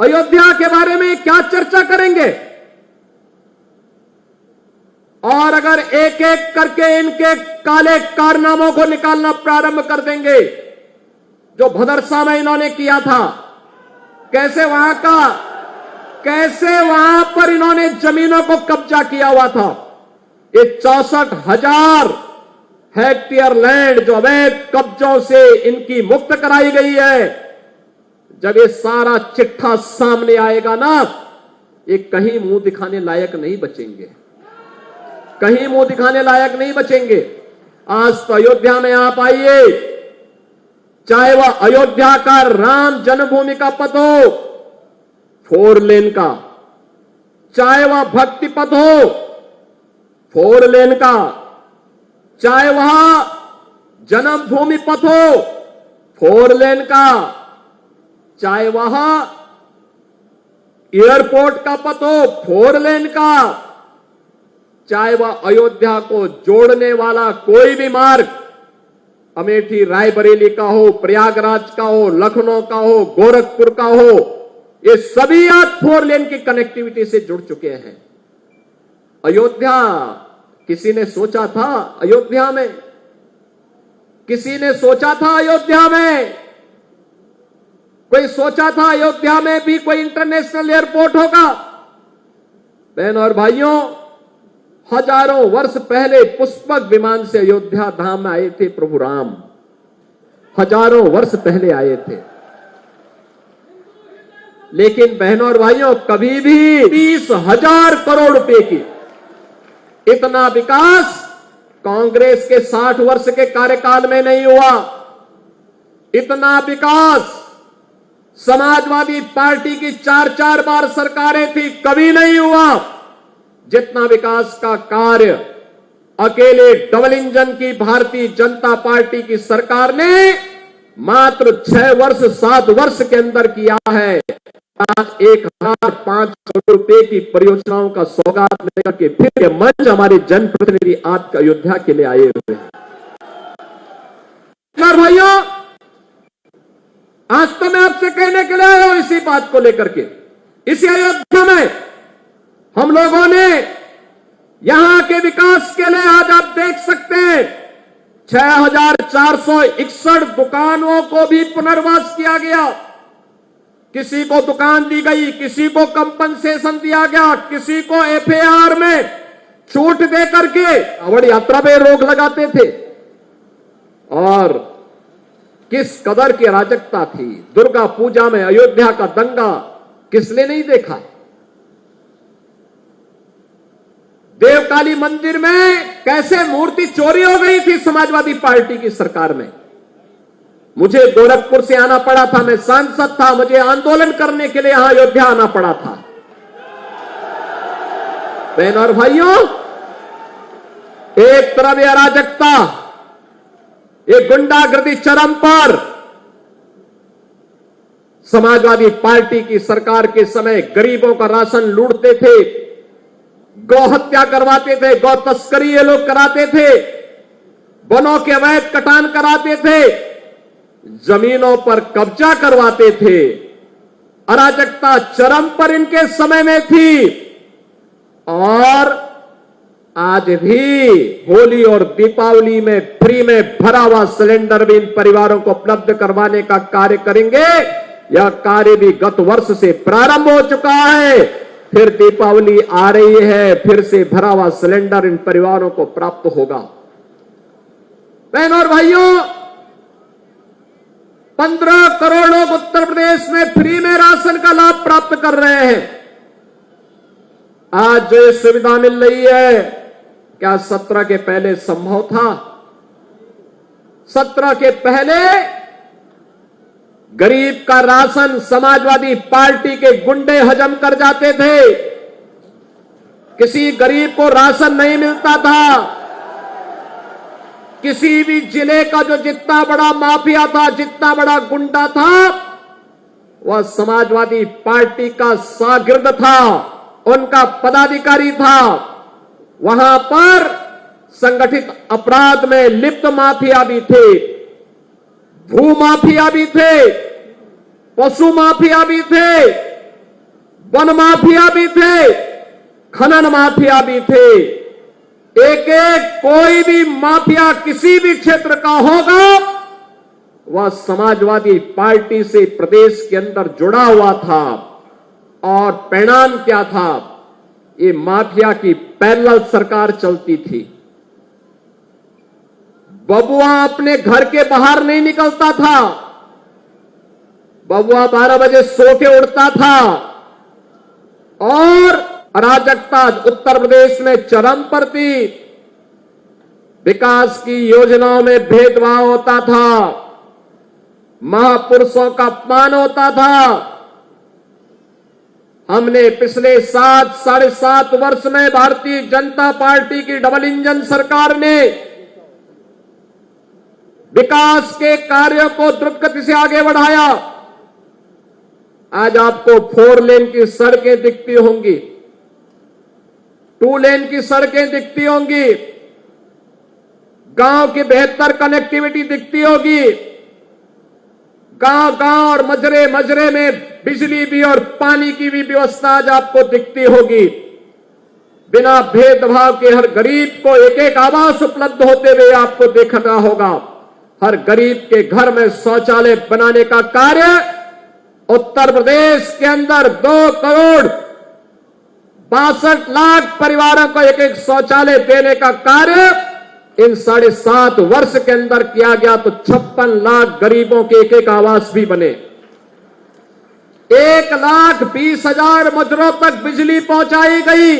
अयोध्या के बारे में क्या चर्चा करेंगे? और अगर एक एक करके इनके काले कारनामों को निकालना प्रारंभ कर देंगे, जो भदरसा में इन्होंने किया था, कैसे वहां पर इन्होंने जमीनों को कब्जा किया हुआ था, ये 64,000 हेक्टेयर लैंड जो अवैध कब्जों से इनकी मुक्त कराई गई है, जब ये सारा चिट्ठा सामने आएगा ना, ये कहीं मुंह दिखाने लायक नहीं बचेंगे, कहीं मुंह दिखाने लायक नहीं बचेंगे। आज तो अयोध्या में आप आइए, चाहे वह अयोध्या का राम जन्मभूमि का पथ हो 4 लेन का, चाहे वह भक्ति पथ हो 4 लेन का, चाहे वह जन्मभूमि पथ हो 4 लेन का, चाहे वह एयरपोर्ट का पथ हो 4 लेन का, चाहे वह अयोध्या को जोड़ने वाला कोई भी मार्ग अमेठी रायबरेली का हो, प्रयागराज का हो, लखनऊ का हो, गोरखपुर का हो, ये सभी आज 4 लेन की कनेक्टिविटी से जुड़ चुके हैं। अयोध्या, किसी ने सोचा था अयोध्या में, किसी ने सोचा था अयोध्या में, कोई सोचा था अयोध्या में भी कोई इंटरनेशनल एयरपोर्ट होगा? बहनों और भाइयों, हजारों वर्ष पहले पुष्पक विमान से अयोध्या धाम में आए थे प्रभु राम, हजारों वर्ष पहले आए थे। लेकिन बहनों और भाइयों, कभी भी 30,000 करोड़ रुपए की इतना विकास कांग्रेस के 60 वर्ष के कार्यकाल में नहीं हुआ। इतना विकास समाजवादी पार्टी की 4-4 बार सरकारें थी, कभी नहीं हुआ। जितना विकास का कार्य अकेले डबल इंजन की भारतीय जनता पार्टी की सरकार ने मात्र 6 वर्ष 7 वर्ष के अंदर किया है। आज 1,005 करोड़ रुपए की परियोजनाओं का सौगात लेकर के फिर ये मंच हमारे जनप्रतिनिधि आज अयोध्या के लिए आए हुए हैं। भाइयों, आज तो मैं आपसे कहने के लिए आया हूं इसी बात को लेकर के। इसी अयोध्या में हम लोगों ने यहां के विकास के लिए आज आप देख सकते हैं 6,461 दुकानों को भी पुनर्वास किया गया। किसी को दुकान दी गई, किसी को कंपनसेशन दिया गया, किसी को एफएआर में छूट दे करके कांवड़ यात्रा पे रोक लगाते थे। और किस कदर की अराजकता थी। दुर्गा पूजा में अयोध्या का दंगा किसने नहीं देखा? देवकाली मंदिर में कैसे मूर्ति चोरी हो गई थी समाजवादी पार्टी की सरकार में। मुझे गोरखपुर से आना पड़ा था, मैं सांसद था, मुझे आंदोलन करने के लिए यहां अयोध्या आना पड़ा था। बहनों और भाइयों, एक तरफ यह अराजकता, ये गुंडागर्दी चरम पर। समाजवादी पार्टी की सरकार के समय गरीबों का राशन लूटते थे, गौ हत्या करवाते थे, गौ तस्करी ये लोग कराते थे, वनों के अवैध कटान कराते थे, जमीनों पर कब्जा करवाते थे। अराजकता चरम पर इनके समय में थी। और आज भी होली और दीपावली में फ्री में भरा हुआ सिलेंडर भी इन परिवारों को उपलब्ध करवाने का कार्य करेंगे। यह कार्य भी गत वर्ष से प्रारंभ हो चुका है। फिर दीपावली आ रही है, फिर से भरा हुआ सिलेंडर इन परिवारों को प्राप्त होगा। बहनों और भाइयों, 15 करोड़ लोग उत्तर प्रदेश में फ्री में राशन का लाभ प्राप्त कर रहे हैं। आज जो ये सुविधा मिल रही है, क्या 17 के पहले संभव था? 17 के पहले गरीब का राशन समाजवादी पार्टी के गुंडे हजम कर जाते थे। किसी गरीब को राशन नहीं मिलता था। किसी भी जिले का जो जितना बड़ा माफिया था, जितना बड़ा गुंडा था, वह समाजवादी पार्टी का शागिर्द था, उनका पदाधिकारी था। वहां पर संगठित अपराध में लिप्त माफिया भी थे, भू माफिया भी थे, पशु माफिया भी थे, वन माफिया भी थे, खनन माफिया भी थे। एक एक कोई भी माफिया किसी भी क्षेत्र का होगा, वह समाजवादी पार्टी से प्रदेश के अंदर जुड़ा हुआ था। और परिणाम क्या था? ये माफिया की पैरेलल सरकार चलती थी। बबुआ अपने घर के बाहर नहीं निकलता था, बबुआ 12 बजे सो के उठता था। और अराजकता उत्तर प्रदेश में चरम पर थी। विकास की योजनाओं में भेदभाव होता था, महापुरुषों का अपमान होता था। हमने पिछले 7-7.5 वर्ष में भारतीय जनता पार्टी की डबल इंजन सरकार ने विकास के कार्यों को द्रुत गति से आगे बढ़ाया। आज आपको 4 लेन की सड़कें दिखती होंगी, 2 लेन की सड़कें दिखती होंगी, गांव की बेहतर कनेक्टिविटी दिखती होगी। गांव-गांव और मजरे में बिजली भी और पानी की भी व्यवस्था आज आपको दिखती होगी। बिना भेदभाव के हर गरीब को एक आवास उपलब्ध होते हुए आपको देखना होगा। हर गरीब के घर में शौचालय बनाने का कार्य उत्तर प्रदेश के अंदर 2 करोड़ 62 लाख परिवारों को एक शौचालय देने का कार्य इन 7.5 वर्ष के अंदर किया गया। तो 56 लाख गरीबों के एक आवास भी बने। 1,20,000 मजरों तक बिजली पहुंचाई गई।